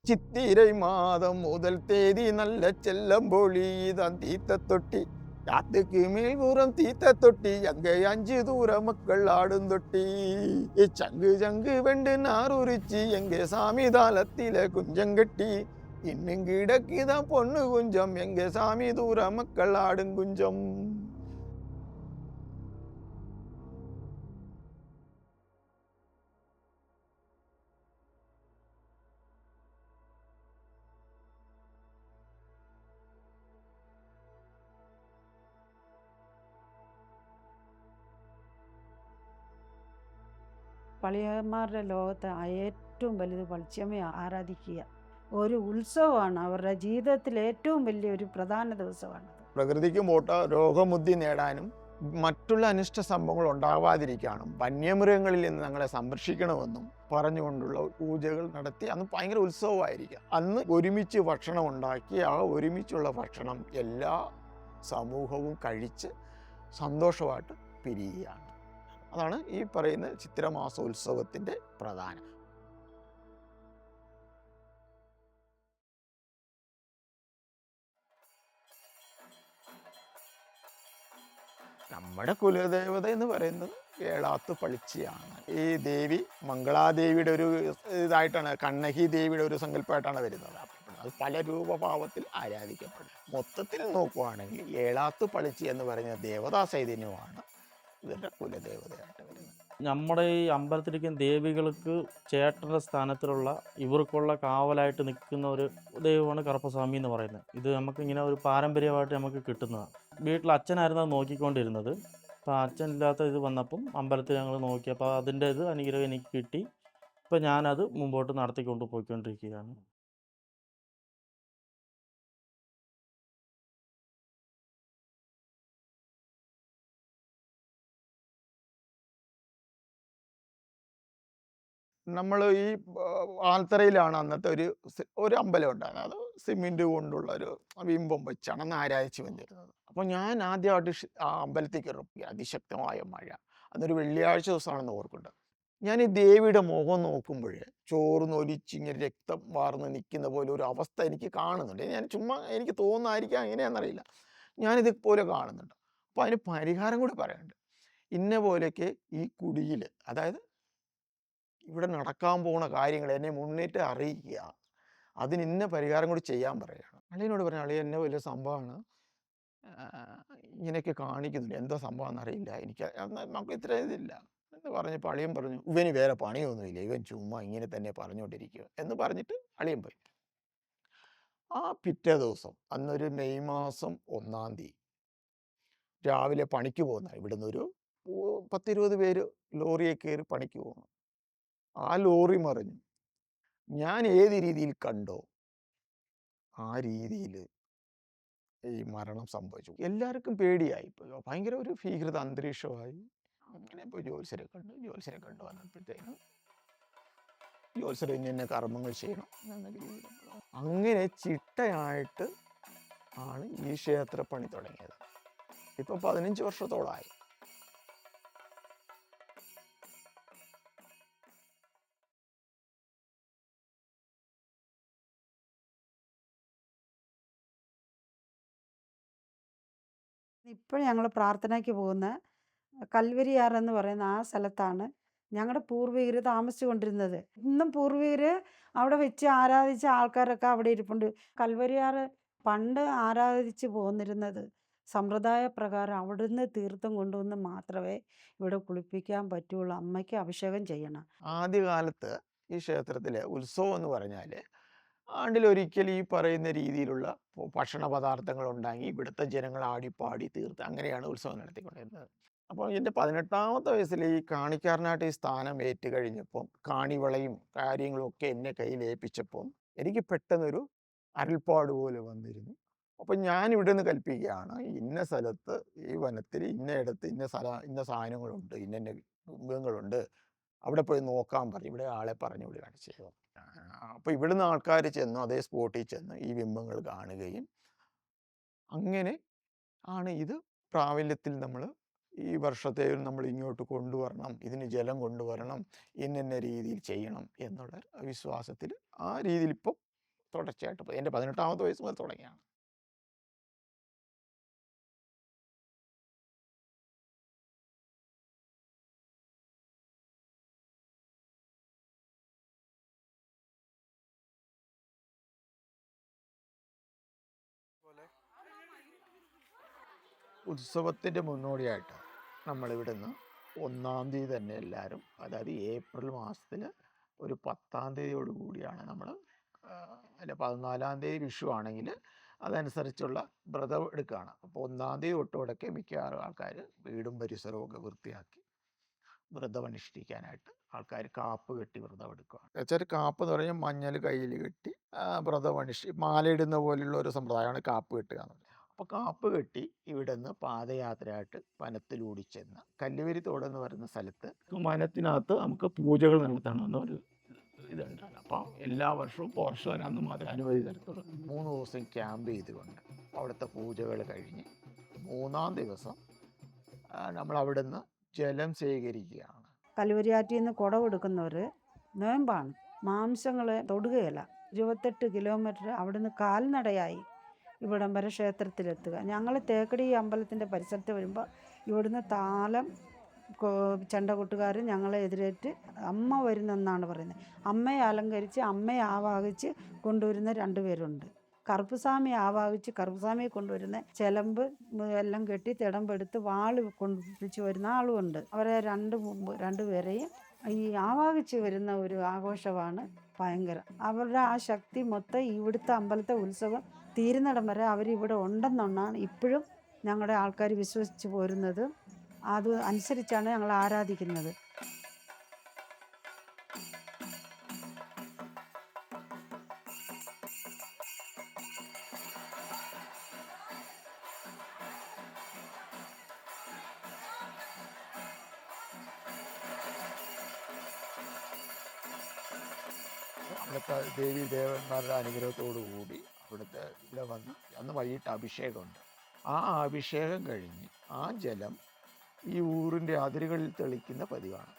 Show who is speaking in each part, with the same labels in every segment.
Speaker 1: சித்திரை மாதம் முதல் தேதி நல்ல செல்லம்பொழி தான் தீத்த தொட்டி காத்துக்கு மேல் தூரம் தீத்த தொட்டி அங்கே 5 தூர மக்கள் ஆடும் தொட்டி சங்கு சங்கு வெண்டு நாருரிச்சி எங்க சாமி தாளத்தில குஞ்சங்கட்டி இன்னும் கிடக்குதான் பொண்ணு குஞ்சம் எங்க சாமி தூர மக்கள் ஆடும் குஞ்சம்.
Speaker 2: പളിയന്മാരുടെ ലോകത്ത് ഏറ്റവും വലുത് പളിച്ചമ്മയെ ആരാധിക്കുക. ഒരു ഉത്സവമാണ്, അവരുടെ ജീവിതത്തിൽ ഏറ്റവും വലിയൊരു പ്രധാന ദിവസമാണ്.
Speaker 1: പ്രകൃതിക്ക് പോട്ട രോഗമുക്തി നേടാനും മറ്റുള്ള അനിഷ്ട സംഭവങ്ങൾ ഉണ്ടാവാതിരിക്കാനും വന്യമൃഗങ്ങളിൽ നിന്ന് ഞങ്ങളെ സംരക്ഷിക്കണമെന്നും പറഞ്ഞുകൊണ്ടുള്ള പൂജകൾ നടത്തി അന്ന് ഭയങ്കര ഉത്സവമായിരിക്കും. അന്ന് ഒരുമിച്ച് ഭക്ഷണം ഉണ്ടാക്കി ആ ഒരുമിച്ചുള്ള ഭക്ഷണം എല്ലാ സമൂഹവും കഴിച്ച് സന്തോഷമായിട്ട് പിരിയുകയാണ്. അതാണ് ഈ പറയുന്ന ചിത്രമാസോത്സവത്തിൻ്റെ പ്രധാനം. നമ്മുടെ കുലദേവത എന്ന് പറയുന്നത് ഏളാത്ത് പളിച്ചിയാണ്. ഈ ദേവി മംഗളാദേവിയുടെ ഒരു ഇതായിട്ടാണ്, കണ്ണകി ദേവിയുടെ ഒരു സങ്കല്പമായിട്ടാണ് വരുന്നത്. അത് പല രൂപഭാവത്തിൽ ആരാധിക്കപ്പെടും. മൊത്തത്തിൽ നോക്കുവാണെങ്കിൽ ഏളാത്ത് പളിച്ചി എന്ന് പറയുന്ന ദേവതാ ചൈതന്യമാണ് ഇതിൻ്റെ കുലദേവതയായിട്ട് വരുന്നത്.
Speaker 3: നമ്മുടെ ഈ അമ്പലത്തിലിരിക്കുന്ന ദേവികൾക്ക് ചേട്ടൻ്റെ സ്ഥാനത്തിലുള്ള ഇവർക്കുള്ള കാവലായിട്ട് നിൽക്കുന്ന ഒരു ദൈവമാണ് കറുപ്പസ്വാമി എന്ന് പറയുന്നത്. ഇത് നമുക്കിങ്ങനെ ഒരു പാരമ്പര്യമായിട്ട് നമുക്ക് കിട്ടുന്നതാണ്. വീട്ടിൽ അച്ഛനായിരുന്നു അത് നോക്കിക്കൊണ്ടിരുന്നത്. അപ്പോൾ അച്ഛൻ ഇല്ലാത്ത ഇത് വന്നപ്പം അമ്പലത്തിൽ ഞങ്ങൾ നോക്കിയപ്പോൾ അതിൻ്റെ ഇത് അനുഗ്രഹം എനിക്ക് കിട്ടി. ഇപ്പോൾ ഞാനത് മുമ്പോട്ട് നടത്തിക്കൊണ്ട് പോയിക്കൊണ്ടിരിക്കുകയാണ്.
Speaker 1: നമ്മൾ ഈ ആൽത്തറയിലാണ് അന്നത്തെ ഒരു അമ്പലം ഉണ്ടായിരുന്നത്. അത് സിമെൻറ്റ് കൊണ്ടുള്ള ഒരു ബിംബം വെച്ചാണ് അന്ന് ആരാധിച്ച് വന്നിരുന്നത്. അപ്പോൾ ഞാൻ ആദ്യമായിട്ട് ആ അമ്പലത്തിൽ കയറി. അതിശക്തമായ മഴ, അന്നൊരു വെള്ളിയാഴ്ച ദിവസമാണെന്ന് ഓർക്കുന്നുണ്ട്. ഞാൻ ഈ ദേവിയുടെ മുഖം നോക്കുമ്പോൾ ചോർന്നൊലിച്ച് ഇങ്ങനെ രക്തം വാർന്ന് നിൽക്കുന്ന പോലെ ഒരു അവസ്ഥ എനിക്ക് കാണുന്നുണ്ട്. ഞാൻ ചുമ്മാ എനിക്ക് തോന്നുന്നതായിരിക്കാം, എങ്ങനെയാണെന്നറിയില്ല, ഞാനിതുപോലെ കാണുന്നുണ്ട്. അപ്പോൾ അതിന് പരിഹാരം കൂടി പറയാനുണ്ട്. ഇന്ന പോലെയൊക്കെ ഈ കുടിയിൽ, അതായത് ഇവിടെ നടക്കാൻ പോകുന്ന കാര്യങ്ങൾ എന്നെ മുന്നേറ്റ് അറിയിക്കുക, അതിന് ഇന്ന പരിഹാരം കൂടി ചെയ്യാൻ പറയുകയാണ്. അളിയനോട് പറഞ്ഞു, അളിയ എന്നെ വലിയ സംഭവമാണ്, ഇങ്ങനെയൊക്കെ കാണിക്കുന്നുണ്ട്, എന്തോ സംഭവം എന്നറിയില്ല, എനിക്ക് നമുക്ക് ഇത്ര ഇതില്ല എന്ന് പറഞ്ഞപ്പോൾ അളിയൻ പറഞ്ഞു, ഇവന് വേറെ പണിയൊന്നുമില്ല, ഇവൻ ചുമ്മാ ഇങ്ങനെ തന്നെ പറഞ്ഞുകൊണ്ടിരിക്കുക എന്ന് പറഞ്ഞിട്ട് അളിയൻ പോയി. ആ പിറ്റേ ദിവസം, അന്നൊരു മെയ് മാസം 1-ാം തീയതി രാവിലെ പണിക്ക് പോകുന്ന ഇവിടുന്ന് ഒരു 10-20 പേര് ലോറിയെ കയറി പണിക്ക് പോകുന്നു. ആ ലോറി മറിഞ്ഞു. ഞാൻ ഏത് രീതിയിൽ കണ്ടോ ആ രീതിയിൽ ഈ മരണം സംഭവിച്ചു. എല്ലാവർക്കും പേടിയായി, ഭയങ്കര ഒരു ഭീകരത അന്തരീക്ഷമായി. അങ്ങനെ ഇപ്പോൾ ജ്യോത്സ്യരെ കണ്ടു വന്നപ്പോഴത്തേനും ജ്യോത്സ്യർ ഇന്ന കർമ്മങ്ങൾ ചെയ്യണം എന്നൊക്കെ രീതിയിൽ അങ്ങനെ ചിട്ടയായിട്ട് ആണ് ഈ ക്ഷേത്രപ്പണി തുടങ്ങിയത്. ഇപ്പോൾ 15 വർഷത്തോളമായി.
Speaker 2: ഇപ്പോൾ ഞങ്ങൾ പ്രാർത്ഥനയ്ക്ക് പോകുന്ന കൽവരിയാർ എന്ന് പറയുന്ന ആ സ്ഥലത്താണ് ഞങ്ങളുടെ പൂർവികർ താമസിച്ചു കൊണ്ടിരുന്നത്. ഇന്നും പൂർവികർ അവിടെ വെച്ച് ആരാധിച്ച ആൾക്കാരൊക്കെ അവിടെ ഇരിപ്പുണ്ട്. കൽവരിയാർ പണ്ട് ആരാധിച്ച് പോന്നിരുന്നത് സമ്പ്രദായ പ്രകാരം അവിടുന്ന് തീർത്ഥം കൊണ്ടുവന്ന് മാത്രമേ ഇവിടെ കുളിപ്പിക്കാൻ പറ്റുള്ളൂ. അമ്മയ്ക്ക് അഭിഷേകം ചെയ്യണം.
Speaker 1: ആദ്യകാലത്ത് ഈ ക്ഷേത്രത്തിലെ ഉത്സവം എന്ന് പറഞ്ഞാൽ ആണ്ടിലൊരിക്കൽ ഈ പറയുന്ന രീതിയിലുള്ള ഭക്ഷണ പദാർത്ഥങ്ങൾ ഉണ്ടാക്കി ഇവിടുത്തെ ജനങ്ങൾ ആടിപ്പാടി തീർത്ത് അങ്ങനെയാണ് ഉത്സവം നടത്തിക്കൊണ്ടിരുന്നത്. അപ്പോൾ എൻ്റെ 18-ാമത്തെ വയസ്സിൽ ഈ കാണിക്കാരനായിട്ട് ഈ സ്ഥാനം ഏറ്റു കഴിഞ്ഞപ്പം കാണിവളയും കാര്യങ്ങളും ഒക്കെ എന്നെ കയ്യിൽ ഏൽപ്പിച്ചപ്പം എനിക്ക് പെട്ടെന്നൊരു അരുൾപ്പാട് പോലെ വന്നിരുന്നു. അപ്പം ഞാൻ ഇവിടെ നിന്ന് കൽപ്പിക്കുകയാണ്, ഇന്ന സ്ഥലത്ത് ഈ വനത്തിൽ ഇന്നയിടത്ത് ഇന്ന സാധനങ്ങളുണ്ട്, ഇന്ന മൃഗങ്ങളുണ്ട്, അവിടെ പോയി നോക്കാൻ പറഞ്ഞു. ഇവിടെ ആളെ പറഞ്ഞു വിടുകയാണ് ചെയ്തത്. അപ്പോൾ ഇവിടുന്ന് ആൾക്കാർ ചെന്നു, അതേ സ്പോട്ടിൽ ചെന്ന് ഈ ബിംബങ്ങൾ കാണുകയും അങ്ങനെ ആണ് ഇത് പ്രാബല്യത്തിൽ നമ്മൾ ഈ വർഷത്തെ നമ്മൾ ഇങ്ങോട്ട് കൊണ്ടുവരണം, ഇതിന് ജലം കൊണ്ടുവരണം, ഇന്ന രീതിയിൽ ചെയ്യണം എന്നുള്ള വിശ്വാസത്തിൽ ആ രീതിയിൽ ഇപ്പോൾ തുടർച്ചയായിട്ട് പോയി. എൻ്റെ 18ാമത്തെ വയസ്സ് മുതൽ തുടങ്ങിയാണ്. ഉത്സവത്തിൻ്റെ മുന്നോടിയായിട്ട് നമ്മളിവിടുന്ന് 1-ാം തീയതി തന്നെ എല്ലാവരും, അതായത് ഏപ്രിൽ മാസത്തിൽ ഒരു 10-ാം തീയതിയോട് കൂടിയാണ് നമ്മൾ, അല്ല 14-ാം തീയതി വിഷു ആണെങ്കിൽ അതനുസരിച്ചുള്ള വ്രതം എടുക്കുകയാണ്. അപ്പോൾ 1-ാം തീയതി തൊട്ടുടക്കെ മിക്കവാറും ആൾക്കാർ വീടും പരിസരവും ഒക്കെ വൃത്തിയാക്കി വ്രതം അനുഷ്ഠിക്കാനായിട്ട് ആൾക്കാർ കാപ്പ് കെട്ടി വ്രതം എടുക്കുകയാണ്. വെച്ചാൽ കാപ്പ് എന്ന് പറഞ്ഞാൽ മഞ്ഞൾ കയ്യിൽ കെട്ടി വ്രതം മാലയിടുന്ന പോലുള്ള ഒരു സമ്പ്രദായമാണ് കാപ്പ് കെട്ടുക എന്നുള്ളത്. അപ്പോൾ കാപ്പ് കെട്ടി ഇവിടെ നിന്ന് പാദയാത്രയായിട്ട് വനത്തിലൂടി ചെന്ന് കല്ലുവരിത്തോട് എന്ന് പറയുന്ന സ്ഥലത്ത് വനത്തിനകത്ത് നമുക്ക് പൂജകൾ നടത്തണമെന്നൊരു ഇതുണ്ട്. അപ്പം എല്ലാ വർഷവും പോർഷവൻ അന്ന് മാത്രമേ അനുമതി തരത്തുള്ളൂ. 3 ദിവസം ക്യാമ്പ് ചെയ്തുകൊണ്ട് അവിടുത്തെ പൂജകൾ കഴിഞ്ഞ് 3-ാം ദിവസം നമ്മൾ അവിടെ നിന്ന് ജലം ശേഖരിക്കുകയാണ്.
Speaker 2: കല്ലുവരിയാറ്റിൽ നിന്ന് കുട കൊടുക്കുന്നവർ നോയമ്പാണ്, മാംസങ്ങൾ തൊടുകയില്ല. 28 കിലോമീറ്റർ അവിടുന്ന് കാൽനടയായി ഇവിടം വരെ ക്ഷേത്രത്തിലെത്തുക. ഞങ്ങൾ തേക്കടി അമ്പലത്തിൻ്റെ പരിസരത്ത് വരുമ്പോൾ ഇവിടുന്ന് താലം ചെണ്ടകൊട്ടുകാർ ഞങ്ങളെ എതിരേറ്റ് അമ്മ വരുന്നെന്നാണ് പറയുന്നത്. അമ്മയെ അലങ്കരിച്ച് അമ്മയെ ആവാഹിച്ച് കൊണ്ടുവരുന്ന 2 പേരുണ്ട്. കറുപ്പുസ്വാമി ആവാഹിച്ച് കറുപ്പുസ്വാമിയെ കൊണ്ടുവരുന്ന ചെലമ്പ് എല്ലാം കെട്ടി തിടമ്പെടുത്ത് വാള് കൊണ്ടുപിടിച്ച് വരുന്ന ആളുമുണ്ട്. അവരെ 2 പേരെയും ഈ ആവാഹിച്ച് വരുന്ന ഒരു ആഘോഷമാണ് ഭയങ്കര. അവരുടെ ആ ശക്തി മൊത്തം ഇവിടുത്തെ അമ്പലത്തെ ഉത്സവം തീരുന്നിടം വരെ അവരിവിടെ ഉണ്ടെന്നാണ് ഇപ്പോഴും ഞങ്ങളുടെ ആൾക്കാർ വിശ്വസിച്ച് പോരുന്നത്. അത് അനുസരിച്ചാണ് ഞങ്ങൾ ആരാധിക്കുന്നത്.
Speaker 1: അവിടുത്തെ ദേവി ദേവന്മാരുടെ അനുഗ്രഹത്തോടു കൂടി അവിടുത്തെ ഇവിടെ വന്ന് അന്ന് വൈകിട്ട് അഭിഷേകമുണ്ട്. ആ അഭിഷേകം കഴിഞ്ഞ് ആ ജലം ഈ ഊരിൻ്റെ അതിരുകളിൽ തെളിക്കുന്ന പതിവാണ്.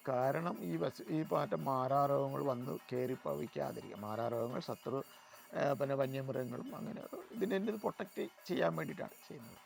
Speaker 1: കാരണം ഈ പാറ്റ മാറാരോഗങ്ങൾ വന്ന് കയറി പവിക്കാതിരിക്കുക. മാറാരോഗങ്ങൾ, ശത്രു, പിന്നെ വന്യമൃഗങ്ങളും അങ്ങനെ ഇതിനെ പ്രൊട്ടക്റ്റ് ചെയ്യാൻ വേണ്ടിയിട്ടാണ് ചെയ്യുന്നത്.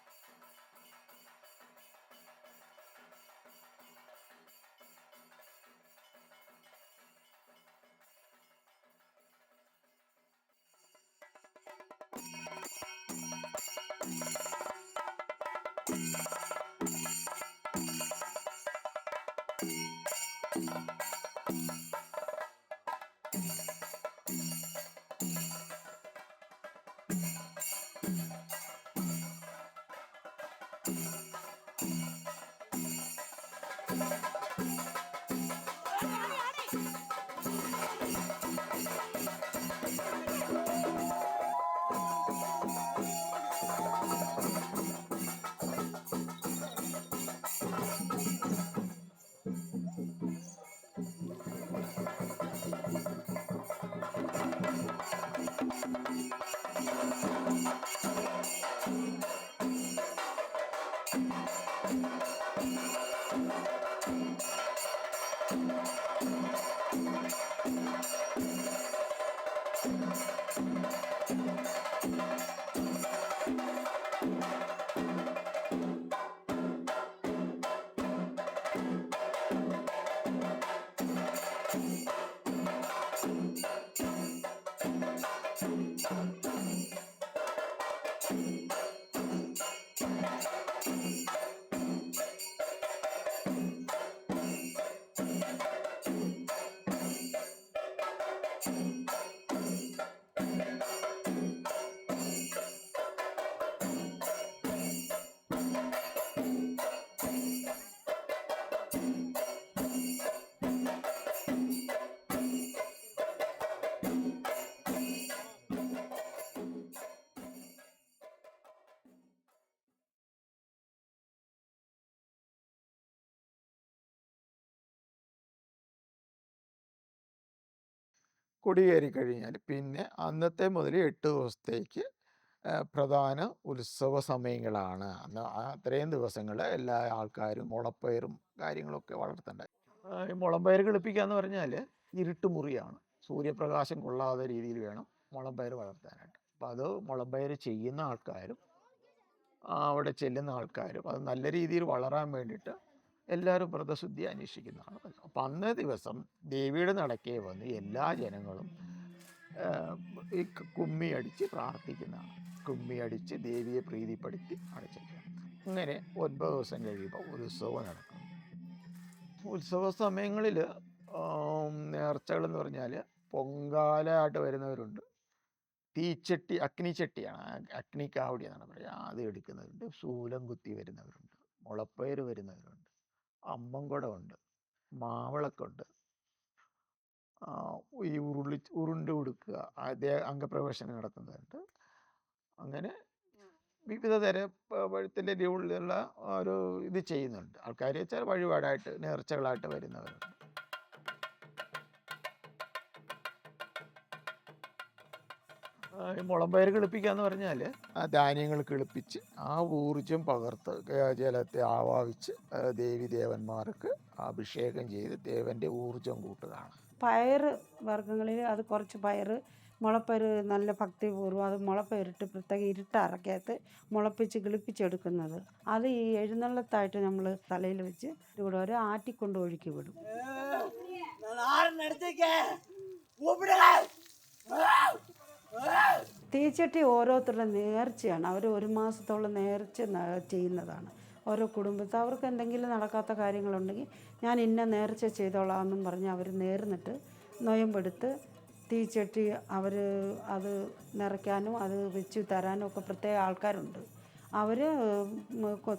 Speaker 1: കൊടിയേറി കഴിഞ്ഞാൽ പിന്നെ അന്നത്തെ മുതൽ 8 ദിവസത്തേക്ക് പ്രധാന ഉത്സവ സമയങ്ങളാണ്. അന്ന് അത്രയും ദിവസങ്ങൾ എല്ലാ ആൾക്കാരും മുളപ്പയറും കാര്യങ്ങളൊക്കെ വളർത്തണ്ടായി. ഈ മുളമ്പയർ കിളിപ്പിക്കുക എന്ന് പറഞ്ഞാൽ ഇരുട്ട് മുറിയാണ്, സൂര്യപ്രകാശം കൊള്ളാത്ത രീതിയിൽ വേണം മുളമ്പയർ വളർത്താനായിട്ട്. അപ്പോൾ അത് മുളമ്പയർ ചെയ്യുന്ന ആൾക്കാരും അവിടെ ചെല്ലുന്ന ആൾക്കാരും അത് നല്ല രീതിയിൽ വളരാൻ വേണ്ടിയിട്ട് എല്ലാവരും വ്രതശുദ്ധി അന്വേഷിക്കുന്നതാണ്. അപ്പം അന്നേ ദിവസം ദേവിയുടെ നടക്കേ വന്ന് എല്ലാ ജനങ്ങളും ഈ കുമ്മി അടിച്ച് പ്രാർത്ഥിക്കുന്നതാണ്. കുമ്മി അടിച്ച് ദേവിയെ പ്രീതിപ്പെടുത്തി ആണ് ചെയ്യുക. അങ്ങനെ 9 ദിവസം കഴിയുമ്പോൾ ഉത്സവം നടക്കും. ഉത്സവ സമയങ്ങളിൽ നേർച്ചകളെന്ന് പറഞ്ഞാൽ പൊങ്കാലയായിട്ട് വരുന്നവരുണ്ട്. തീച്ചട്ടി, അഗ്നിച്ചട്ടിയാണ്, അഗ്നിക്കാവടി എന്നാണ് പറയുക, അത് എടുക്കുന്നവരുണ്ട്. ശൂലം കുത്തി വരുന്നവരുണ്ട്, മുളപ്പയർ വരുന്നവരുണ്ട്, അമ്മൻകുടമുണ്ട്, മാവിളക്കുണ്ട്, ഈ ഉരുണ്ട് കൊടുക്കുക, അംഗപ്രവേശനം നടത്തുന്നുണ്ട്. അങ്ങനെ വിവിധ തരത്തിലുള്ള ഒരു ഇത് ചെയ്യുന്നുണ്ട് ആൾക്കാർ. വെച്ചാൽ വഴിപാടായിട്ട് നേർച്ചകളായിട്ട് വരുന്നവരുണ്ട്. ഈ മുളമ്പയർ കിളിപ്പിക്കുക എന്ന് പറഞ്ഞാൽ ധാന്യങ്ങൾ കിളിപ്പിച്ച് ആ ഊർജം പകർത്ത് ജലത്തെ ആവാഹിച്ച് ദേവി ദേവന്മാർക്ക് അഭിഷേകം ചെയ്ത് ദേവൻ്റെ ഊർജം കൂട്ടുകയാണ്.
Speaker 2: പയർ വർഗ്ഗങ്ങളിൽ അത് കുറച്ച് പയർ, മുളപ്പയർ നല്ല ഭക്തിപൂർവ്വം അത് മുളപ്പയറിട്ട് പ്രത്യേക ഇരുട്ടറക്കകത്ത് മുളപ്പിച്ച് കിളിപ്പിച്ചെടുക്കുന്നത്. അത് ഈ എഴുന്നള്ളത്തായിട്ട് നമ്മൾ തലയിൽ വെച്ച് ഇവിടെ ഒരു ആറ്റിക്കൊണ്ട് ഒഴുക്കി വിടും. തീച്ചട്ടി ഓരോരുത്തരുടെ നേർച്ചയാണ്. അവർ 1 മാസത്തോളം നേർച്ച ചെയ്യുന്നതാണ്. ഓരോ കുടുംബത്തിൽ അവർക്ക് എന്തെങ്കിലും നടക്കാത്ത കാര്യങ്ങളുണ്ടെങ്കിൽ ഞാൻ ഇന്ന നേർച്ച ചെയ്തോളാം എന്നും പറഞ്ഞ് അവർ നേർന്നിട്ട് നൊയമ്പെടുത്ത് തീച്ചട്ടി അവർ അത് നിറയ്ക്കാനും അത് വെച്ച് തരാനും ഒക്കെ പ്രത്യേക ആൾക്കാരുണ്ട്. അവർ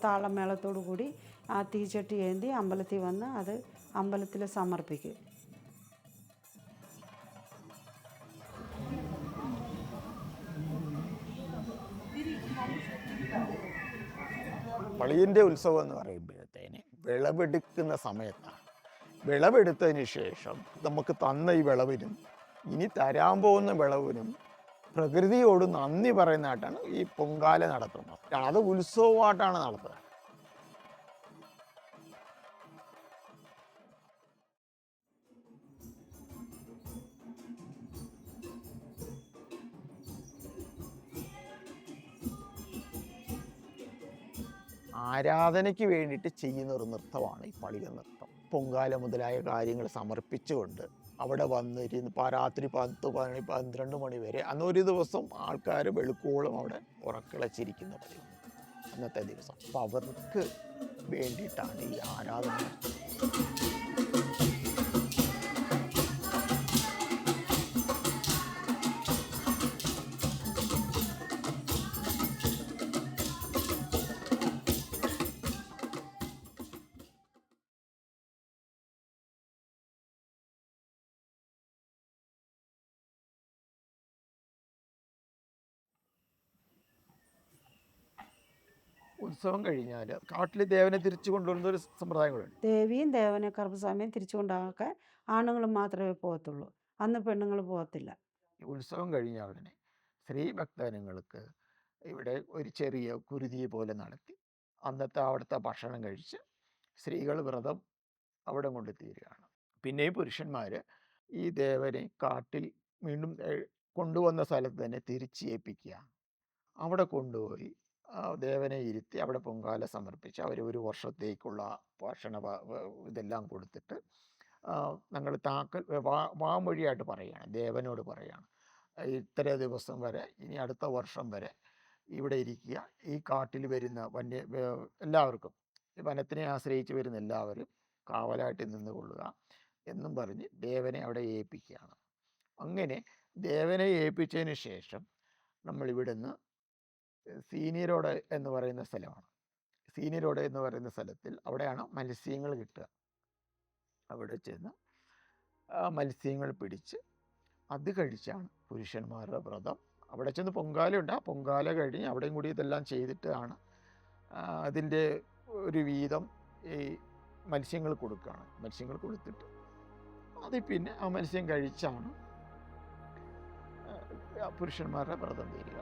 Speaker 2: താളമേളത്തോടു കൂടി ആ തീച്ചട്ടി ഏന്തി അമ്പലത്തിൽ വന്ന് അത് അമ്പലത്തിൽ സമർപ്പിക്കും.
Speaker 1: പളിയൻ്റെ ഉത്സവം എന്ന് പറയുമ്പോഴത്തേന് വിളവെടുക്കുന്ന സമയത്താണ്. വിളവെടുത്തതിന് ശേഷം നമുക്ക് തന്ന ഈ വിളവിനും ഇനി തരാൻ പോകുന്ന വിളവിനും പ്രകൃതിയോട് നന്ദി പറയുന്നതായിട്ടാണ് ഈ പൊങ്കാല നടത്തുന്നത്. അത് ഉത്സവമായിട്ടാണ് നടത്തുന്നത്. ആരാധനയ്ക്ക് വേണ്ടിയിട്ട് ചെയ്യുന്ന ഒരു നൃത്തമാണ് ഈ പളിയ നൃത്തം. പൊങ്കാല മുതലായ കാര്യങ്ങൾ സമർപ്പിച്ചുകൊണ്ട് അവിടെ വന്നിരുന്ന് രാത്രി 10 മണി 12 മണി വരെ അന്നൊരു ദിവസം ആൾക്കാർ വെളുക്കോളം അവിടെ ഉറക്കിളച്ചിരിക്കുന്ന പതിവുണ്ട് അന്നത്തെ ദിവസം. അപ്പം അവർക്ക് വേണ്ടിയിട്ടാണ് ഈ ആരാധന. ഉത്സവം കഴിഞ്ഞാൽ കാട്ടിൽ ദേവനെ തിരിച്ചു കൊണ്ടുവരുന്ന ഒരു സമ്പ്രദായങ്ങളുണ്ട്.
Speaker 2: ദേവിയും ദേവനെ കറുപ്പസ്വാമിയും തിരിച്ചു കൊണ്ടാക്കാൻ ആണുങ്ങൾ മാത്രമേ പോകത്തുള്ളൂ. അന്ന് പെണ്ണുങ്ങൾ പോകത്തില്ല.
Speaker 1: ഉത്സവം കഴിഞ്ഞ ഉടനെ സ്ത്രീ ഭക്തജനങ്ങൾക്ക് ഇവിടെ ഒരു ചെറിയ കുരുതി പോലെ നടത്തി അന്നത്തെ അവിടുത്തെ ഭക്ഷണം കഴിച്ച് സ്ത്രീകൾ വ്രതം അവിടെ കൊണ്ട് തീരുകയാണ്. പിന്നെയും പുരുഷന്മാർ ഈ ദേവനെ കാട്ടിൽ വീണ്ടും കൊണ്ടുവന്ന സ്ഥലത്ത് തന്നെ തിരിച്ചേൽപ്പിക്കുക. അവിടെ കൊണ്ടുപോയി ദേവനെ ഇരുത്തി അവിടെ പൊങ്കാല സമർപ്പിച്ച് അവർ 1 വർഷത്തേക്കുള്ള ഭക്ഷണ ഇതെല്ലാം കൊടുത്തിട്ട് ഞങ്ങൾ താക്കൽ വാമൊഴിയായിട്ട് പറയുകയാണ്, ദേവനോട് പറയുകയാണ്, ഇത്ര ദിവസം വരെ ഇനി അടുത്ത വർഷം വരെ ഇവിടെ ഇരിക്കുക. ഈ കാട്ടിൽ വരുന്ന എല്ലാവർക്കും വനത്തിനെ ആശ്രയിച്ച് വരുന്ന എല്ലാവരും കാവലായിട്ട് നിന്നുകൊള്ളുക എന്നും പറഞ്ഞ് ദേവനെ അവിടെ ഏൽപ്പിക്കുകയാണ്. അങ്ങനെ ദേവനെ ഏൽപ്പിച്ചതിന് ശേഷം നമ്മളിവിടുന്ന് സീനിയരോട് എന്ന് പറയുന്ന സ്ഥലമാണ്. സീനിയരോട് എന്ന് പറയുന്ന സ്ഥലത്തിൽ അവിടെയാണ് മത്സ്യങ്ങൾ കിട്ടുക. അവിടെ ചെന്ന് മത്സ്യങ്ങൾ പിടിച്ച് അത് കഴിച്ചാണ് പുരുഷന്മാരുടെ വ്രതം. അവിടെ ചെന്ന് പൊങ്കാലയുണ്ട്. ആ പൊങ്കാല കഴിഞ്ഞ് അവിടെയും കൂടി ഇതെല്ലാം ചെയ്തിട്ടാണ് അതിൻ്റെ ഒരു വീതം ഈ മത്സ്യങ്ങൾ കൊടുക്കുകയാണ്. മത്സ്യങ്ങൾ കൊടുത്തിട്ട് അത് പിന്നെ ആ മത്സ്യം കഴിച്ചാണ് പുരുഷന്മാരുടെ വ്രതം തീരുക.